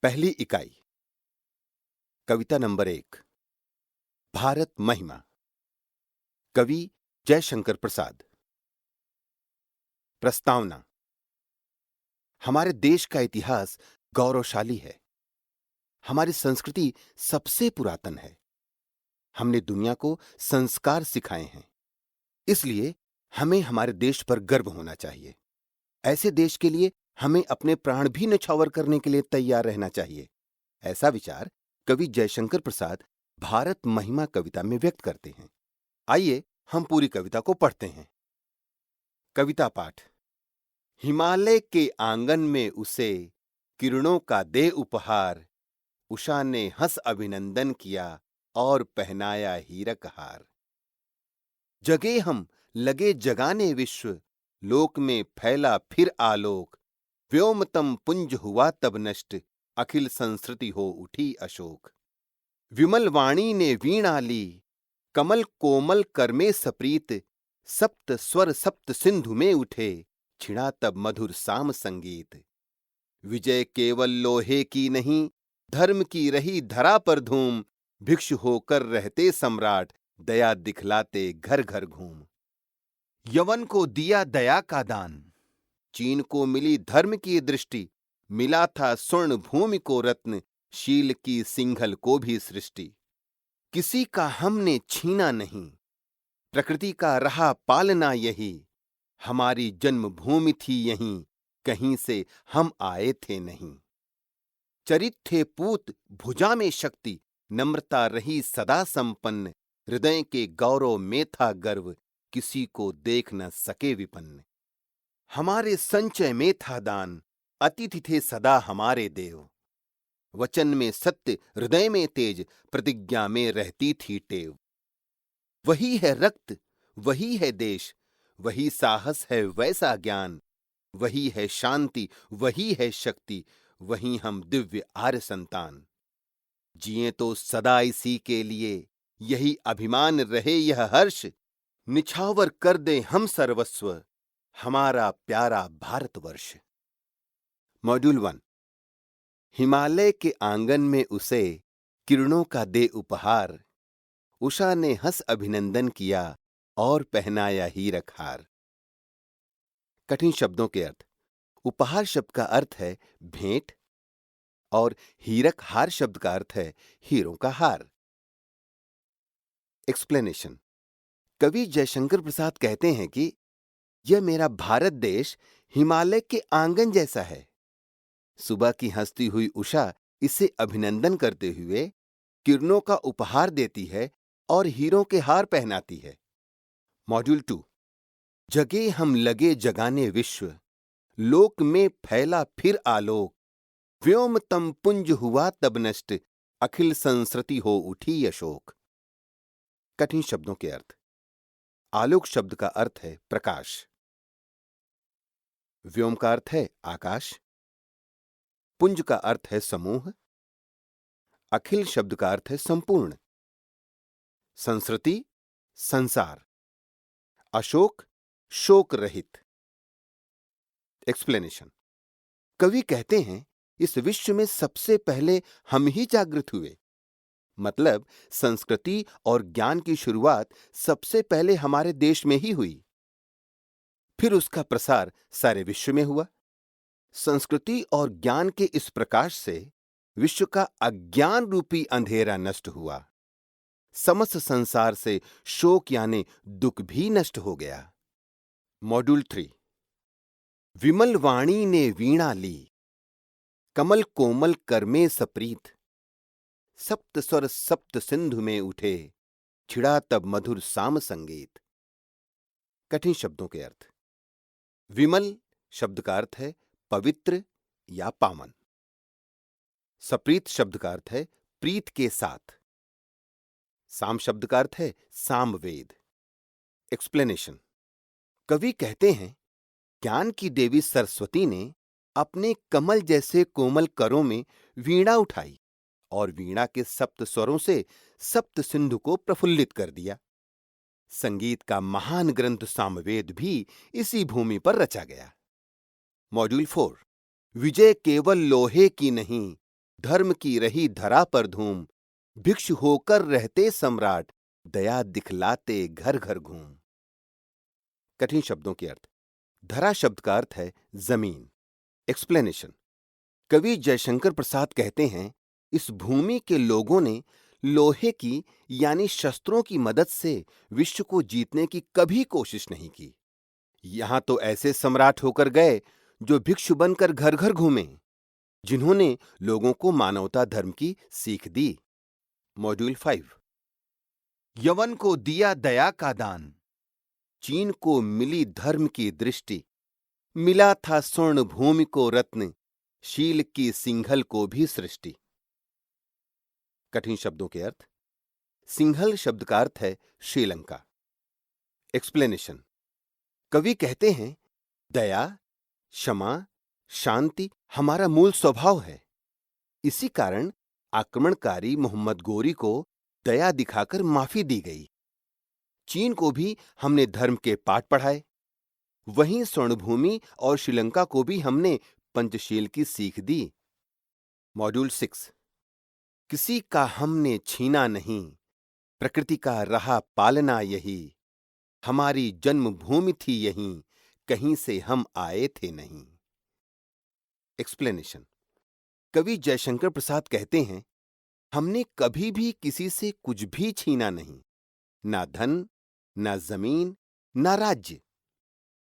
पहली इकाई कविता नंबर 1 भारत महिमा। कवि जयशंकर प्रसाद। प्रस्तावना। हमारे देश का इतिहास गौरवशाली है। हमारी संस्कृति सबसे पुरातन है। हमने दुनिया को संस्कार सिखाए हैं। इसलिए हमें हमारे देश पर गर्व होना चाहिए। ऐसे देश के लिए हमें अपने प्राण भी न्यौछावर करने के लिए तैयार रहना चाहिए। ऐसा विचार कवि जयशंकर प्रसाद भारत महिमा कविता में व्यक्त करते हैं। आइए हम पूरी कविता को पढ़ते हैं। कविता पाठ। हिमालय के आंगन में उसे किरणों का दे उपहार, उषा ने हंस अभिनंदन किया और पहनाया हीरक हार। जगे हम लगे जगाने विश्व, लोक में फैला फिर आलोक। व्योमतम पुंज हुआ तब नष्ट, अखिल संस्कृति हो उठी अशोक। विमल वाणी ने वीणा ली, कमल कोमल कर में सप्रीत। सप्त स्वर सप्त सिंधु में उठे, छिड़ा तब मधुर साम संगीत। विजय केवल लोहे की नहीं, धर्म की रही धरा पर धूम। भिक्षु होकर रहते सम्राट, दया दिखलाते घर घर घूम। यवन को दिया दया का दान, चीन को मिली धर्म की दृष्टि। मिला था स्वर्ण भूमि को रत्न, शील की सिंघल को भी सृष्टि। किसी का हमने छीना नहीं, प्रकृति का रहा पालना यही। हमारी जन्मभूमि थी यहीं, कहीं से हम आए थे नहीं। चरित थे पूत भुजा में शक्ति, नम्रता रही सदा संपन्न। हृदय के गौरव में था गर्व, किसी को देख न सके विपन्न। हमारे संचय में था दान, अतिथि थे सदा हमारे देव। वचन में सत्य हृदय में तेज, प्रतिज्ञा में रहती थी टेव। वही है रक्त, वही है देश, वही साहस है वैसा ज्ञान। वही है शांति, वही है शक्ति, वही हम दिव्य आर्य संतान। जिए तो सदा इसी के लिए, यही अभिमान रहे यह हर्ष। निछावर कर दे हम सर्वस्व, हमारा प्यारा भारतवर्ष। मॉड्यूल 1। हिमालय के आंगन में उसे किरणों का दे उपहार, उषा ने हंस अभिनंदन किया और पहनाया हीरक हार। कठिन शब्दों के अर्थ। उपहार शब्द का अर्थ है भेंट और हीरक हार शब्द का अर्थ है हीरों का हार। एक्सप्लेनेशन। कवि जयशंकर प्रसाद कहते हैं कि यह मेरा भारत देश हिमालय के आंगन जैसा है। सुबह की हंसती हुई उषा इसे अभिनंदन करते हुए किरणों का उपहार देती है और हीरों के हार पहनाती है। मॉड्यूल 2। जगे हम लगे जगाने विश्व, लोक में फैला फिर आलोक। व्योमतम पुंज हुआ तब नष्ट, अखिल संस्कृति हो उठी अशोक। कठिन शब्दों के अर्थ। आलोक शब्द का अर्थ है प्रकाश। व्योम का अर्थ है आकाश। पुंज का अर्थ है समूह। अखिल शब्द का अर्थ है संपूर्ण। संस्कृति संसार। अशोक शोक रहित। एक्सप्लेनेशन। कवि कहते हैं इस विश्व में सबसे पहले हम ही जागृत हुए। मतलब संस्कृति और ज्ञान की शुरुआत सबसे पहले हमारे देश में ही हुई, फिर उसका प्रसार सारे विश्व में हुआ। संस्कृति और ज्ञान के इस प्रकाश से विश्व का अज्ञान रूपी अंधेरा नष्ट हुआ। समस्त संसार से शोक यानी दुख भी नष्ट हो गया। मॉड्यूल 3। विमल वाणी ने वीणा ली, कमल कोमल कर में सप्रीत। सप्त स्वर सप्त सिंधु में उठे, छिड़ा तब मधुर साम संगीत। कठिन शब्दों के अर्थ। विमल शब्द का अर्थ है पवित्र या पावन। सप्रीत शब्द का अर्थ है प्रीत के साथ। साम शब्द का अर्थ है सामवेद। एक्सप्लेनेशन। कवि कहते हैं ज्ञान की देवी सरस्वती ने अपने कमल जैसे कोमल करों में वीणा उठाई और वीणा के सप्त स्वरों से सप्त सिंधु को प्रफुल्लित कर दिया। संगीत का महान ग्रंथ सामवेद भी इसी भूमि पर रचा गया। मॉड्यूल 4। विजय केवल लोहे की नहीं, धर्म की रही धरा पर धूम, भिक्षु होकर रहते सम्राट, दया दिखलाते घर घर घूम। कठिन शब्दों के अर्थ। धरा शब्द का अर्थ है जमीन। एक्सप्लेनेशन। कवि जयशंकर प्रसाद कहते हैं, इस भूमि के लोगों ने लोहे की यानी शस्त्रों की मदद से विश्व को जीतने की कभी कोशिश नहीं की। यहां तो ऐसे सम्राट होकर गए जो भिक्षु बनकर घर घर घूमे, जिन्होंने लोगों को मानवता धर्म की सीख दी। मॉड्यूल 5। यवन को दिया दया का दान, चीन को मिली धर्म की दृष्टि, मिला था स्वर्ण भूमि को रत्न, शील की सिंघल को भी सृष्टि। कठिन शब्दों के अर्थ। सिंघल शब्द का अर्थ है श्रीलंका। एक्सप्लेनेशन। कवि कहते हैं, दया, क्षमा, शांति हमारा मूल स्वभाव है। इसी कारण आक्रमणकारी मोहम्मद गोरी को दया दिखाकर माफी दी गई। चीन को भी हमने धर्म के पाठ पढ़ाए, वहीं स्वर्णभूमि और श्रीलंका को भी हमने पंचशील की सीख दी। मॉड्यूल 6। किसी का हमने छीना नहीं, प्रकृति का रहा पालना यही, हमारी जन्मभूमि थी यहीं, कहीं से हम आए थे नहीं। एक्सप्लेनेशन। कवि जयशंकर प्रसाद कहते हैं, हमने कभी भी किसी से कुछ भी छीना नहीं, ना धन, ना जमीन, ना राज्य।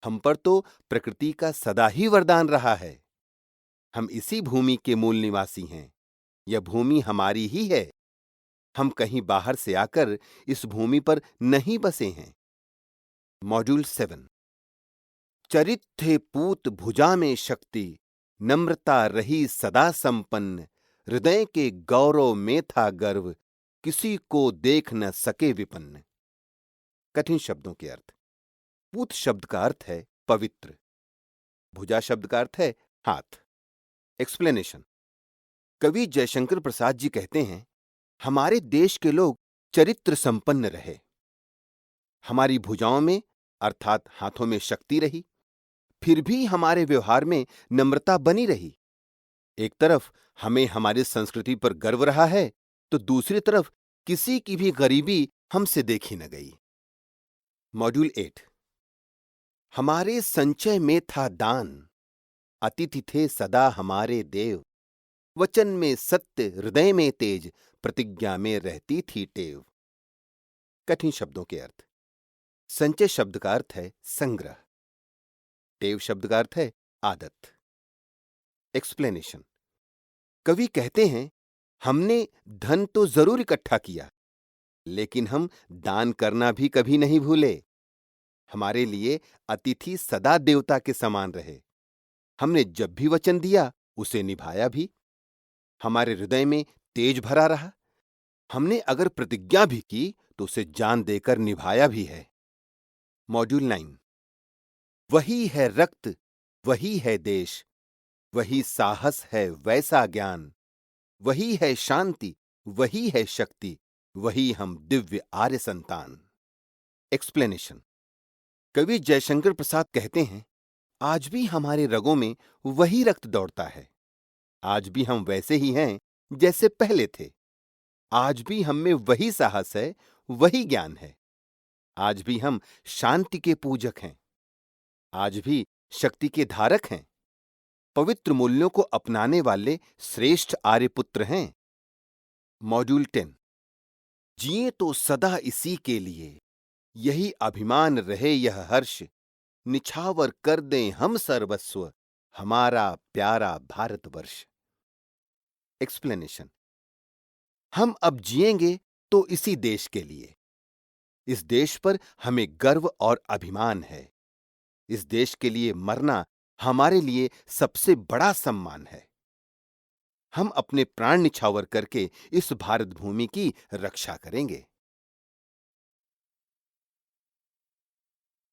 हम पर तो प्रकृति का सदा ही वरदान रहा है। हम इसी भूमि के मूल निवासी हैं। यह भूमि हमारी ही है। हम कहीं बाहर से आकर इस भूमि पर नहीं बसे हैं। मॉड्यूल 7। चरित थे पूत भुजा में शक्ति, नम्रता रही सदा संपन्न, हृदय के गौरव में था गर्व, किसी को देख न सके विपन्न। कठिन शब्दों के अर्थ। पूत शब्द का अर्थ है पवित्र, भुजा शब्द का अर्थ है हाथ। एक्सप्लेनेशन। कवि जयशंकर प्रसाद जी कहते हैं, हमारे देश के लोग चरित्र संपन्न रहे। हमारी भुजाओं में अर्थात हाथों में शक्ति रही, फिर भी हमारे व्यवहार में नम्रता बनी रही। एक तरफ हमें हमारी संस्कृति पर गर्व रहा है, तो दूसरी तरफ किसी की भी गरीबी हमसे देखी न गई। मॉड्यूल 8। हमारे संचय में था दान, अतिथि थे सदा हमारे देव, वचन में सत्य, हृदय में तेज, प्रतिज्ञा में रहती थी टेव। कठिन शब्दों के अर्थ। संचय शब्द का अर्थ है संग्रह, टेव शब्द का अर्थ है आदत। एक्सप्लेनेशन। कवि कहते हैं, हमने धन तो जरूर इकट्ठा किया, लेकिन हम दान करना भी कभी नहीं भूले। हमारे लिए अतिथि सदा देवता के समान रहे। हमने जब भी वचन दिया उसे निभाया भी। हमारे हृदय में तेज भरा रहा। हमने अगर प्रतिज्ञा भी की तो उसे जान देकर निभाया भी है। मॉड्यूल 9। वही है रक्त, वही है देश, वही साहस है वैसा ज्ञान, वही है शांति, वही है शक्ति, वही हम दिव्य आर्य संतान। एक्सप्लेनेशन। कवि जयशंकर प्रसाद कहते हैं, आज भी हमारे रगों में वही रक्त दौड़ता है। आज भी हम वैसे ही हैं जैसे पहले थे। आज भी हम में वही साहस है, वही ज्ञान है। आज भी हम शांति के पूजक हैं। आज भी शक्ति के धारक हैं। पवित्र मूल्यों को अपनाने वाले श्रेष्ठ आर्यपुत्र हैं। मॉड्यूल 10। जिए तो सदा इसी के लिए, यही अभिमान रहे यह हर्ष, निछावर कर दें हम सर्वस्व, हमारा प्यारा भारतवर्ष। एक्सप्लेनेशन। हम अब जिएंगे तो इसी देश के लिए। इस देश पर हमें गर्व और अभिमान है। इस देश के लिए मरना हमारे लिए सबसे बड़ा सम्मान है। हम अपने प्राण निछावर करके इस भारत भूमि की रक्षा करेंगे।